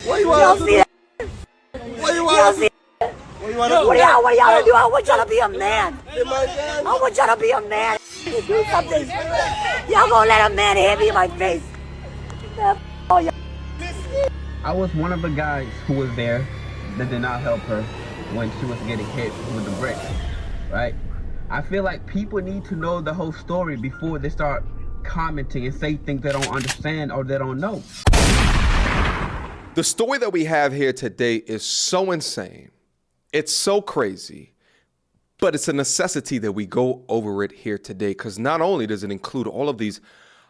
What you want to do? What you want to do? What y'all gonna do? I want y'all to be a man. I want y'all to be a man. Do something. Y'all gonna let a man hit me in my face. I was one of the guys who was there that did not help her when she was getting hit with the brick, right? I feel like people need to know the whole story before they start commenting and say things they don't understand or they don't know. The story that we have here today is so insane. It's so crazy, but it's a necessity that we go over it here today, because not only does it include all of these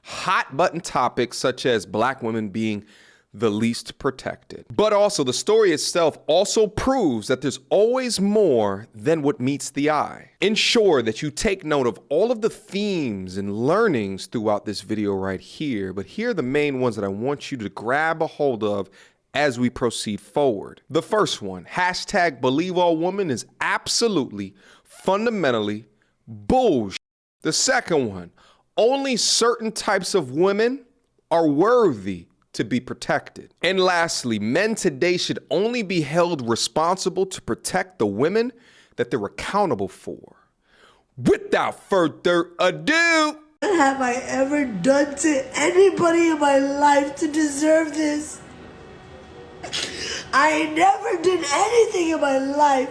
hot button topics such as black women being the least protected, but also the story itself also proves that there's always more than what meets the eye. Ensure that you take note of all of the themes and learnings throughout this video right here, but here are the main ones that I want you to grab a hold of as we proceed forward. The first one, #BelieveAllWoman, is absolutely, fundamentally bullshit. The second one, only certain types of women are worthy to be protected. And lastly, men today should only be held responsible to protect the women that they're accountable for. Without further ado, What have I ever done to anybody in my life to deserve this? I never did anything in my life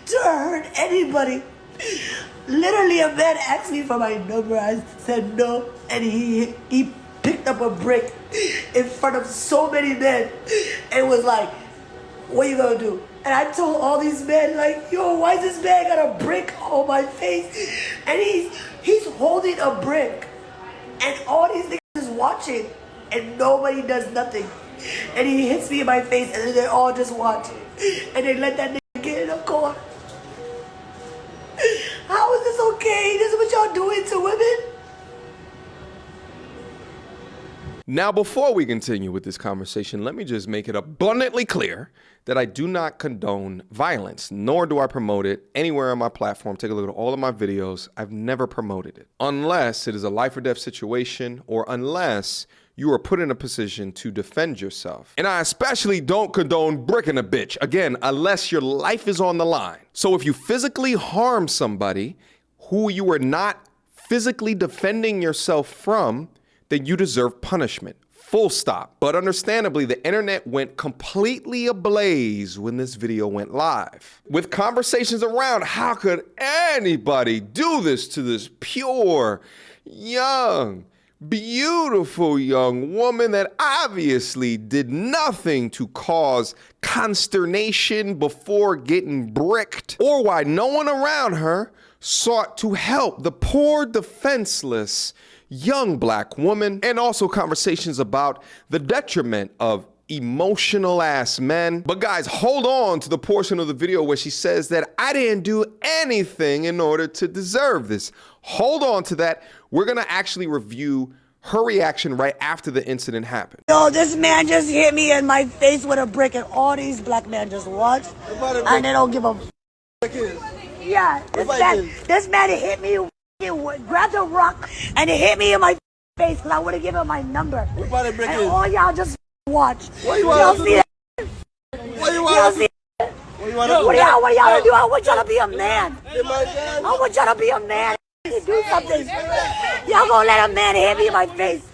to hurt anybody. Literally, a man asked me for my number. I said no, and he picked up a brick in front of so many men and was like, what you gonna do? And I told all these men, like, yo, why this man got a brick on my face? And he's holding a brick, and all these niggas is watching, and nobody does nothing. And he hits me in my face, and then they all just watch, and they let that nigga get in the corner. How is this okay? This is what y'all doing to women? now before we continue with this conversation, let me just make it abundantly clear that I do not condone violence, nor do I promote it anywhere on my platform. Take a look at all of my videos. I've never promoted it, unless it is a life or death situation, or unless you are put in a position to defend yourself. And I especially don't condone bricking a bitch, again, unless your life is on the line. So if you physically harm somebody who you are not physically defending yourself from, then you deserve punishment. Full stop. But understandably, the internet went completely ablaze when this video went live, with conversations around how could anybody do this to this pure, young, beautiful young woman that obviously did nothing to cause consternation before getting bricked, or why no one around her sought to help the poor, defenseless young black woman, and also conversations about the detriment of emotional ass men. But guys, hold on to the portion of the video where she says that I didn't do anything in order to deserve this. Hold on to that. We're gonna actually review her reaction right after the incident happened. Yo, this man just hit me in my face with a brick, and all these black men just watch, and they don't give a yeah, this man hit me, grabbed a rock, and he hit me in my face because I would have given him my number. And all y'all just watch. What you y'all want to see do? that? What you Y'all want see to do? What you want to do? what y'all gonna do? I want y'all to be a man. I I want y'all to be a man. Do something. Y'all gonna let a man hit me in my face.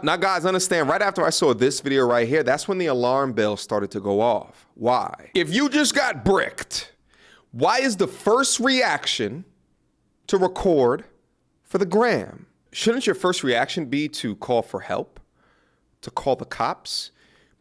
Now guys, understand, right after I saw this video right here, that's when the alarm bell started to go off. Why? If you just got bricked, why is the first reaction to record for the gram? Shouldn't your first reaction be to call for help, to call the cops?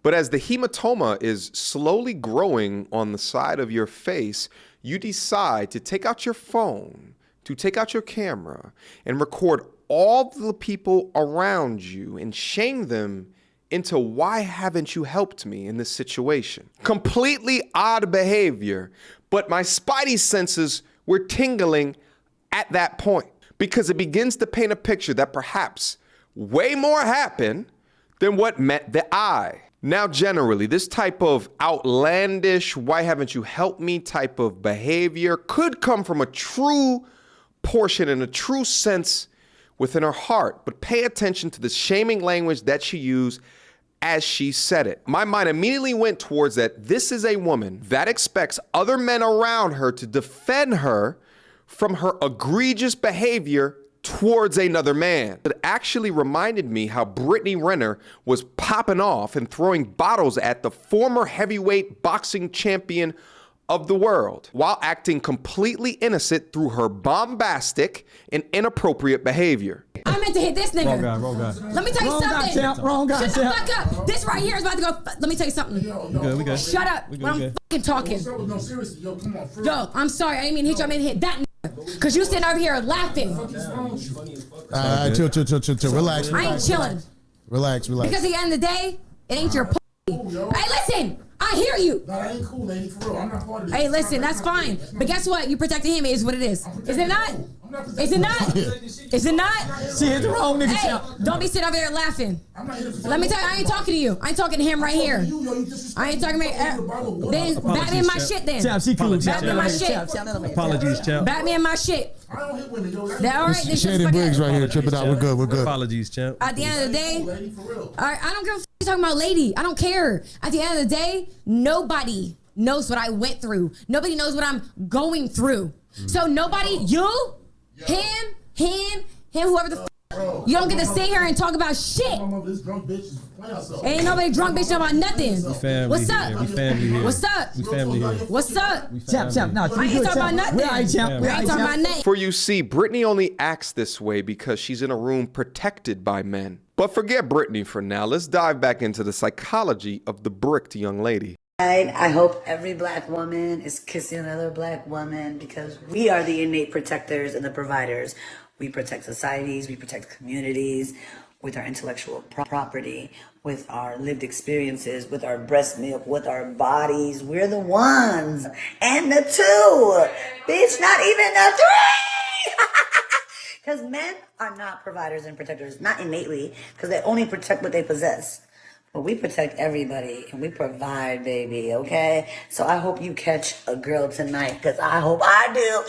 But as the hematoma is slowly growing on the side of your face, you decide to take out your phone, to take out your camera, and record all the people around you and shame them into why haven't you helped me in this situation? Completely odd behavior, but my spidey senses were tingling at that point, because it begins to paint a picture that perhaps way more happened than what met the eye. Now, generally, this type of outlandish, why haven't you helped me type of behavior could come from a true portion and a true sense within her heart, but pay attention to the shaming language that she used as she said it. My mind immediately went towards that this is a woman that expects other men around her to defend her from her egregious behavior towards another man. It actually reminded me how Brittany Renner was popping off and throwing bottles at the former heavyweight boxing champion of the world while acting completely innocent through her bombastic and inappropriate behavior. I meant to hit this nigga. Wrong guy. Let me tell you something. Champ. Wrong guy, Shut the fuck up. This right here is about to go. Let me tell you something. We good. Shut up when I'm fucking talking. No, seriously, yo, come on. Yo, I'm sorry. I didn't mean to hit you. I meant to hit that nigga. Because you sitting over here laughing. Chill. Relax. I ain't chilling. Relax. Because at the end of the day, it ain't your Hey, listen. I hear you. Nah, that ain't cool, lady. For real, I'm not part of this. Hey, listen, that's fine. But guess what? You protecting him is what it is. Is it not? Is it not? Is it not? She hit the wrong nigga, Hey, champ. don't be sitting over there laughing. I'm not here to Let me tell you, I ain't talking to you. I ain't talking to him right here. I ain't talking to Then bat me in my shit then. Champ, she cool. Bat me in my shit. Apologies, champ. Bat me in my shit. I don't hit women, yo. All right, then just Shady forget Briggs it. right here. Trip it out. We're good. Apologies, champ. At the end of the day, Lady, for real. all right, I don't give a f you talking about lady. I don't care. At the end of the day, nobody knows what I went through. Nobody knows what I'm going through. So nobody, you, him, whoever the f you don't get to sit here and talk about shit. This drunk bitch is playing herself. Ain't nobody drunk bitch talking about nothing. Family What's here. up? We family here. What's up? We family here. What's up? Champ. Nah, I ain't talking about nothing. We all right, champ. We ain't talking about nothing. For you see, Brittany only acts this way because she's in a room protected by men. But forget Brittany for now. Let's dive back into the psychology of the bricked young lady. I hope every black woman is kissing another black woman because we are the innate protectors and the providers. We protect societies, we protect communities with our intellectual property, with our lived experiences, with our breast milk, with our bodies. We're the ones and the two. Bitch, not even the three. Because men are not providers and protectors, not innately, because they only protect what they possess. But we protect everybody and we provide, baby, okay? So I hope you catch a girl tonight, because I hope I do.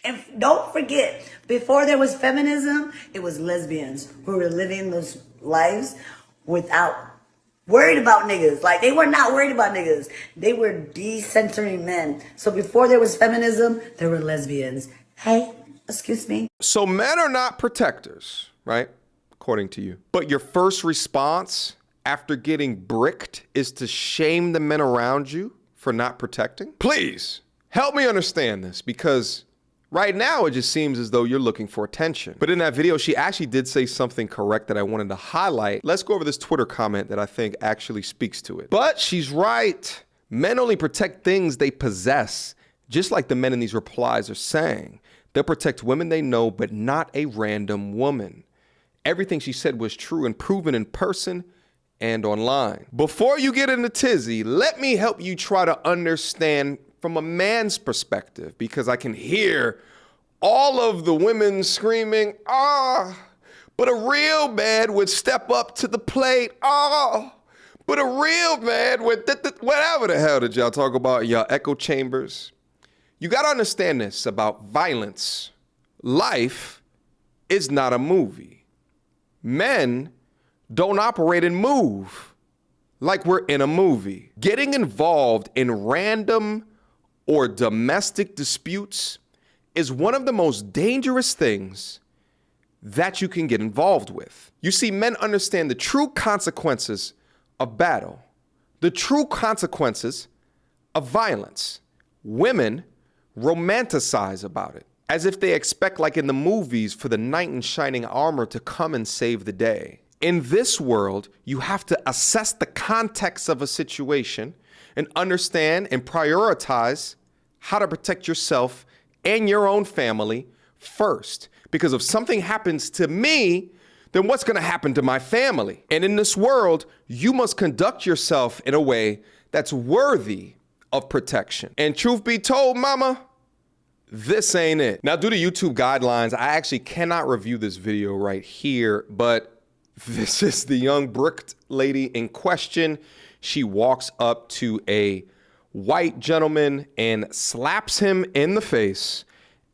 And don't forget, before there was feminism, it was lesbians who were living those lives without worried about niggas. Like, they were not worried about niggas. They were decentering men. So before there was feminism, there were lesbians. Hey, excuse me. So men are not protectors, right? According to you. But your first response after getting bricked is to shame the men around you for not protecting? Please, help me understand this, because right now it just seems as though you're looking for attention. But in that video, she actually did say something correct that I wanted to highlight. Let's go over this Twitter comment that I think actually speaks to it. But she's right. Men only protect things they possess, just like the men in these replies are saying. They'll protect women they know, but not a random woman. Everything she said was true and proven in person and online. Before you get into tizzy, let me help you try to understand from a man's perspective, because I can hear all of the women screaming, but a real man would step up to the plate, but a real man would, whatever the hell did y'all talk about in y'all echo chambers? You gotta understand this about violence. Life is not a movie. Men don't operate and move like we're in a movie. Getting involved in random or domestic disputes is one of the most dangerous things that you can get involved with. You see, men understand the true consequences of battle, the true consequences of violence. Women romanticize about it, as if they expect, like in the movies, for the knight in shining armor to come and save the day. In this world, you have to assess the context of a situation and understand and prioritize how to protect yourself and your own family first. Because if something happens to me, then what's gonna happen to my family? And in this world, you must conduct yourself in a way that's worthy of protection. And truth be told, mama, this ain't it. Now, due to YouTube guidelines, I actually cannot review this video right here, but this is the young bricked lady in question. She walks up to a white gentleman and slaps him in the face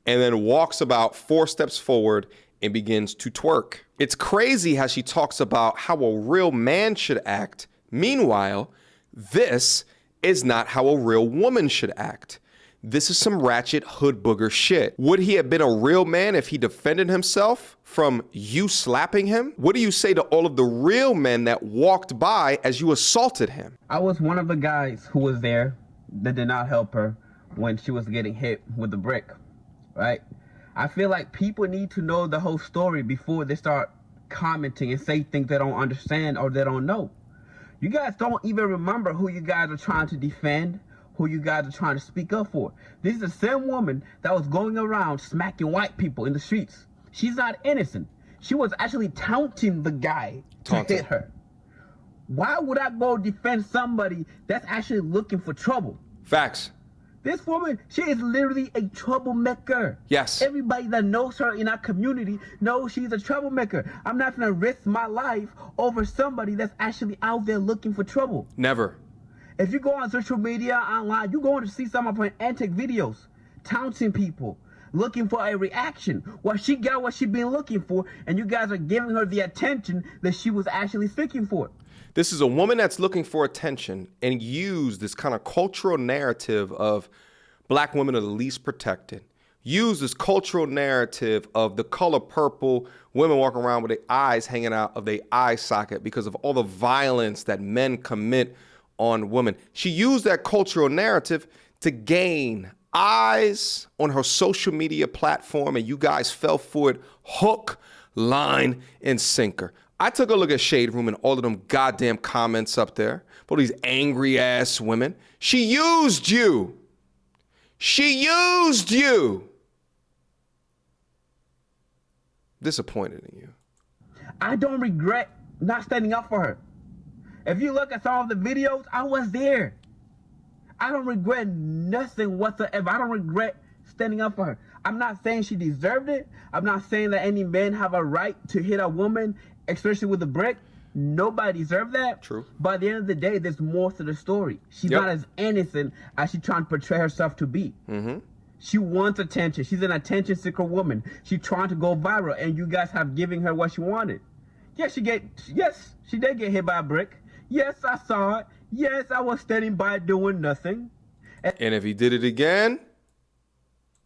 and then walks about 4 steps forward and begins to twerk. It's crazy how she talks about how a real man should act. Meanwhile, this is not how a real woman should act. This is some ratchet hood booger shit. Would he have been a real man if he defended himself from you slapping him? What do you say to all of the real men that walked by as you assaulted him? I was one of the guys who was there that did not help her when she was getting hit with the brick, right? I feel like people need to know the whole story before they start commenting and say things they don't understand or they don't know. You guys don't even remember who you guys are trying to defend, who you guys are trying to speak up for. This is the same woman that was going around smacking white people in the streets. She's not innocent. She was actually taunting the guy to hit her. Why would I go defend somebody that's actually looking for trouble? Facts. This woman, she is literally a troublemaker. Yes. Everybody that knows her in our community knows she's a troublemaker. I'm not gonna risk my life over somebody that's actually out there looking for trouble. Never. If you go on social media, online, you're going to see some of her antic videos, taunting people, looking for a reaction. Well, she got what she been looking for, and you guys are giving her the attention that she was actually seeking for. This is a woman that's looking for attention and use this kind of cultural narrative of black women are the least protected. Use this cultural narrative of the color purple, women walking around with their eyes hanging out of their eye socket because of all the violence that men commit on women. She used that cultural narrative to gain eyes on her social media platform, and you guys fell for it hook, line, and sinker. I took a look at Shade Room and all of them goddamn comments up there. All these angry ass women. She used you. She used you. Disappointed in you. I don't regret not standing up for her. If you look at some of the videos, I was there. I don't regret nothing whatsoever. I don't regret standing up for her. I'm not saying she deserved it. I'm not saying that any men have a right to hit a woman, especially with a brick. Nobody deserves that. True. But at the end of the day, there's more to the story. She's not as innocent as she's trying to portray herself to be. Mm-hmm. She wants attention. She's an attention seeker woman. She's trying to go viral, and you guys have given her what she wanted. Yes, she did get hit by a brick. Yes, I saw it. Yes, I was standing by doing nothing. And if he did it again?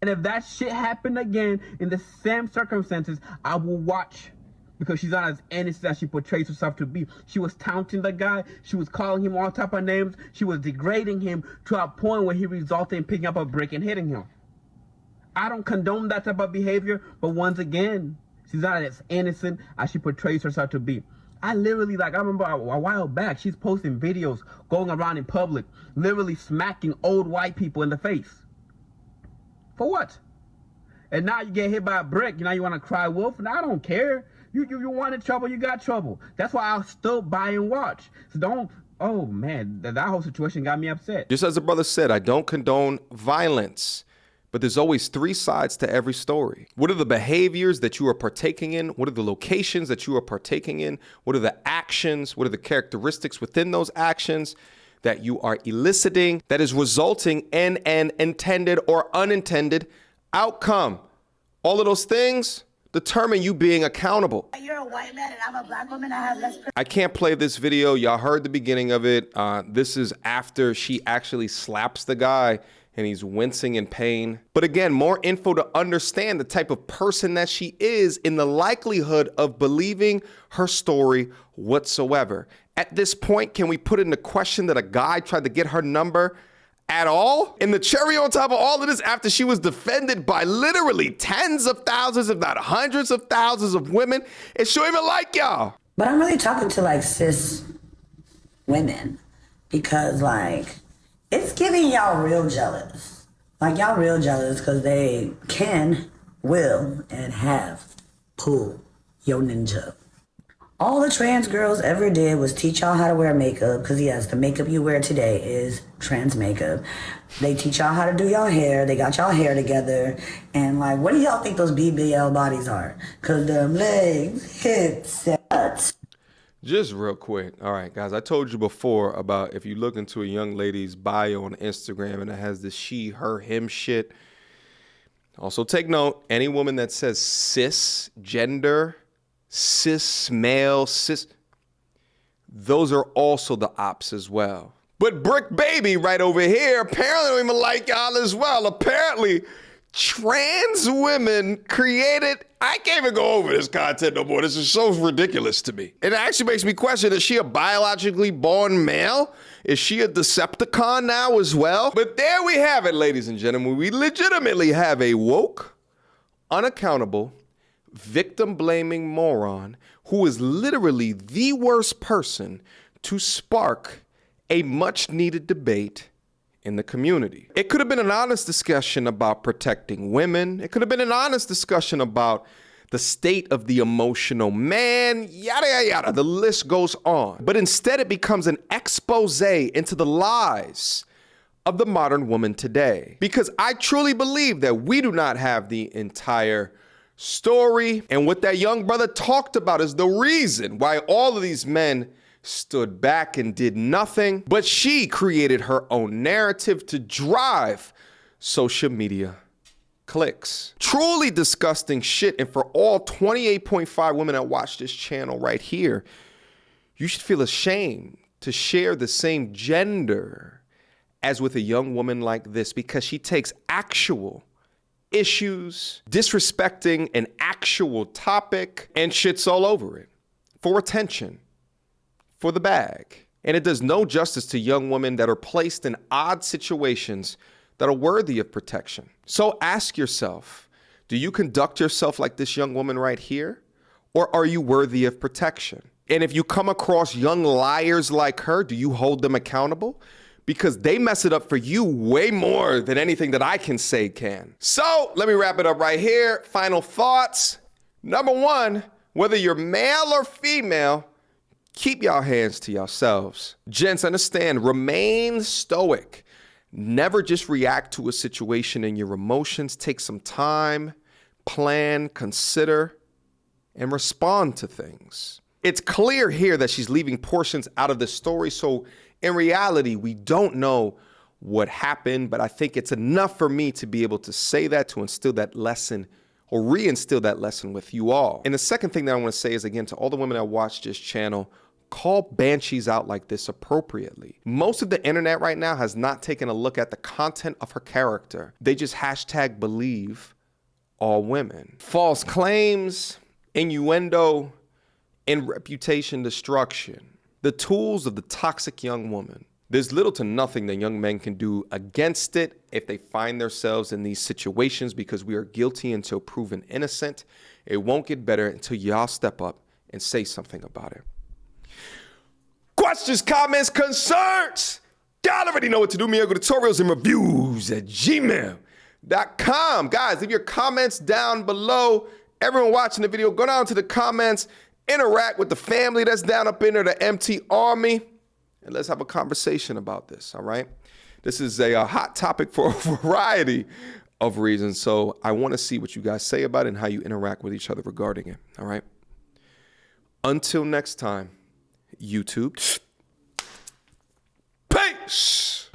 And if that shit happened again in the same circumstances, I will watch. Because she's not as innocent as she portrays herself to be. She was taunting the guy. She was calling him all type of names. She was degrading him to a point where he resulted in picking up a brick and hitting him. I don't condone that type of behavior, but once again, she's not as innocent as she portrays herself to be. I remember a while back, she's posting videos going around in public, literally smacking old white people in the face. For what? And now you get hit by a brick, you want to cry wolf? And I don't care. You wanted trouble, you got trouble. That's why I'll still buy and watch. So don't, oh man, that whole situation got me upset. Just as the brother said, I don't condone violence. But there's always 3 sides to every story. What are the behaviors that you are partaking in? What are the locations that you are partaking in? What are the actions? What are the characteristics within those actions that you are eliciting that is resulting in an intended or unintended outcome? All of those things determine you being accountable. You're a white man and I'm a black woman. I have less. I can't play this video. Y'all heard the beginning of it. This is after she actually slaps the guy and he's wincing in pain. But again, more info to understand the type of person that she is in the likelihood of believing her story whatsoever. At this point, can we put into question that a guy tried to get her number at all? And the cherry on top of all of this, after she was defended by literally tens of thousands, if not hundreds of thousands of women, and she don't even like y'all. But I'm really talking to like cis women because it's giving y'all real jealous. Y'all real jealous because they can, will, and have pulled your ninja. All the trans girls ever did was teach y'all how to wear makeup because yes, the makeup you wear today is trans makeup. They teach y'all how to do y'all hair. They got y'all hair together. And what do y'all think those BBL bodies are? Because them legs, hips, and butts. Just real quick. All right, guys, I told you before about if you look into a young lady's bio on Instagram and it has this she, her, him shit, Also take note, any woman that says cis gender, cis male, cis, those are also the ops as well. But Brick Baby right over here apparently don't even like y'all as well. Apparently, trans women created, I can't even go over this content no more. This is so ridiculous to me. It actually makes me question, is she a biologically born male? Is she a Decepticon now as well? But there we have it, ladies and gentlemen. We legitimately have a woke, unaccountable, victim-blaming moron who is literally the worst person to spark a much-needed debate in the community. It could have been an honest discussion about protecting women. It could have been an honest discussion about the state of the emotional man, yada, yada, yada. The list goes on. But instead it becomes an expose into the lies of the modern woman today. Because I truly believe that we do not have the entire story. And what that young brother talked about is the reason why all of these men stood back and did nothing. But she created her own narrative to drive social media clicks. Truly disgusting shit. And for all 28.5 women that watch this channel right here, you should feel ashamed to share the same gender as with a young woman like this, because she takes actual issues, disrespecting an actual topic, and shits all over it for attention, for the bag. And it does no justice to young women that are placed in odd situations that are worthy of protection. So ask yourself, do you conduct yourself like this young woman right here? Or are you worthy of protection? And if you come across young liars like her, do you hold them accountable? Because they mess it up for you way more than anything that I can say can. So let me wrap it up right here. Final thoughts. Number one, whether you're male or female, keep y'all hands to yourselves. Gents, understand, remain stoic. Never just react to a situation in your emotions. Take some time, plan, consider, and respond to things. It's clear here that she's leaving portions out of the story, so in reality, we don't know what happened, but I think it's enough for me to be able to say that, to instill that lesson or reinstill that lesson with you all. And the second thing that I want to say is, again, to all the women that watch this channel, call banshees out like this appropriately. Most of the internet right now has not taken a look at the content of her character. They just hashtag believe all women. False claims, innuendo, and reputation destruction. The tools of the toxic young woman. There's little to nothing that young men can do against it if they find themselves in these situations, because we are guilty until proven innocent. It won't get better until y'all step up and say something about it. Questions, comments, concerns? Y'all already know what to do. Mediocre tutorials and reviews at gmail.com. Guys, leave your comments down below. Everyone watching the video, go down to the comments, interact with the family that's down up in there, the MT Army, and let's have a conversation about this, all right? This is a hot topic for a variety of reasons, so I want to see what you guys say about it and how you interact with each other regarding it, all right? Until next time, YouTube. Peace!